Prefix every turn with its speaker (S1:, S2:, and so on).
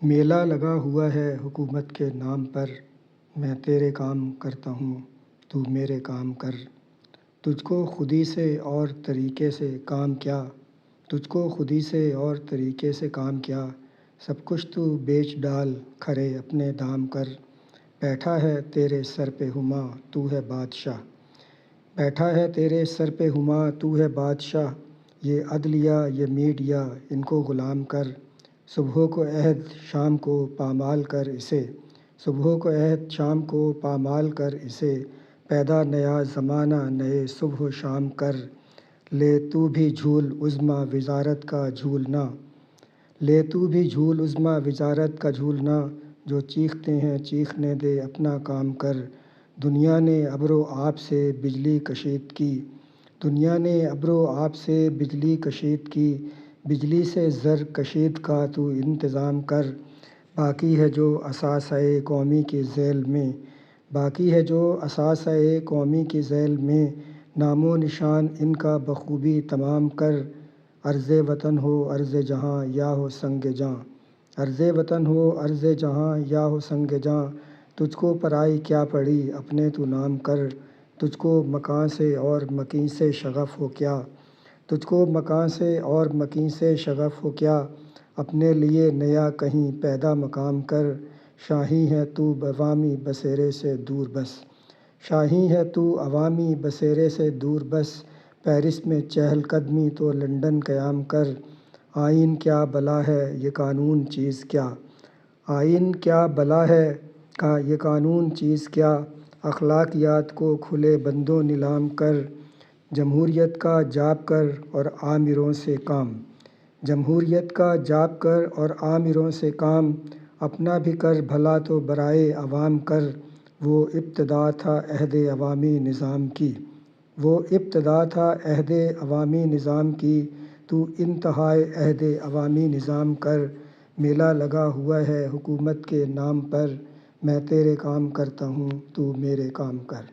S1: میلہ لگا ہوا ہے حکومت کے نام پر، میں تیرے کام کرتا ہوں تو میرے کام کر۔ تجھ کو خودی سے اور طریقے سے کام کیا، تجھ کو خودی سے اور طریقے سے کام کیا، سب کچھ تو بیچ ڈال کھرے اپنے دام کر۔ بیٹھا ہے تیرے سر پہ ہماں تو ہے بادشاہ، بیٹھا ہے تیرے سر پہ ہماں تو ہے بادشاہ، یہ عدلیہ یہ میڈیا ان کو غلام کر۔ صبح کو عہد شام کو پامال کر اسے، صبح کو عہد شام کو پامال کر اسے، پیدا نیا زمانہ نئے صبح و شام کر۔ لے تو بھی جھول عظمیٰ وزارت کا جھولنا، لے تو بھی جھول عظمیٰ وزارت کا جھولنا، جو چیختے ہیں چیخنے دے اپنا کام کر۔ دنیا نے ابر و آب سے بجلی کشید کی، دنیا نے ابر و آب سے بجلی کشید کی، بجلی سے زر کشید کا تو انتظام کر۔ باقی ہے جو اثاثۂ قومی کی ذیل میں، باقی ہے جو اثاثۂ قومی کی ذیل میں، نام و نشان ان کا بخوبی تمام کر۔ عرض وطن ہو عرض جہاں یا ہو سنگ جاں، عرض وطن ہو عرض جہاں یا ہو سنگ جاں، تجھ کو پرائی کیا پڑی اپنے تو نام کر۔ تجھ کو مکاں سے اور مکیں سے شغف ہو کیا، تجھ کو مکاں سے اور مکیں سے شغف ہو کیا، اپنے لیے نیا کہیں پیدا مقام کر۔ شاہیں ہے تو عوامی بسیرے سے دور بس، شاہیں ہے تو عوامی بسیرے سے دور بس، پیرس میں چہل قدمی تو لندن قیام کر۔ آئین کیا بلا ہے یہ قانون چیز کیا، آئین کیا بلا ہے یہ قانون چیز کیا، اخلاقیات کو کھلے بندوں نیلام کر۔ جمہوریت کا جاپ کر اور آمروں سے کام، جمہوریت کا جاپ کر اور آمروں سے کام، اپنا بھی کر بھلا تو برائے عوام کر۔ وہ ابتدا تھا عہد عوامی نظام کی، وہ ابتدا تھا عہد عوامی نظام کی، تو انتہائے عہد عوامی نظام کر۔ میلہ لگا ہوا ہے حکومت کے نام پر، میں تیرے کام کرتا ہوں تو میرے کام کر۔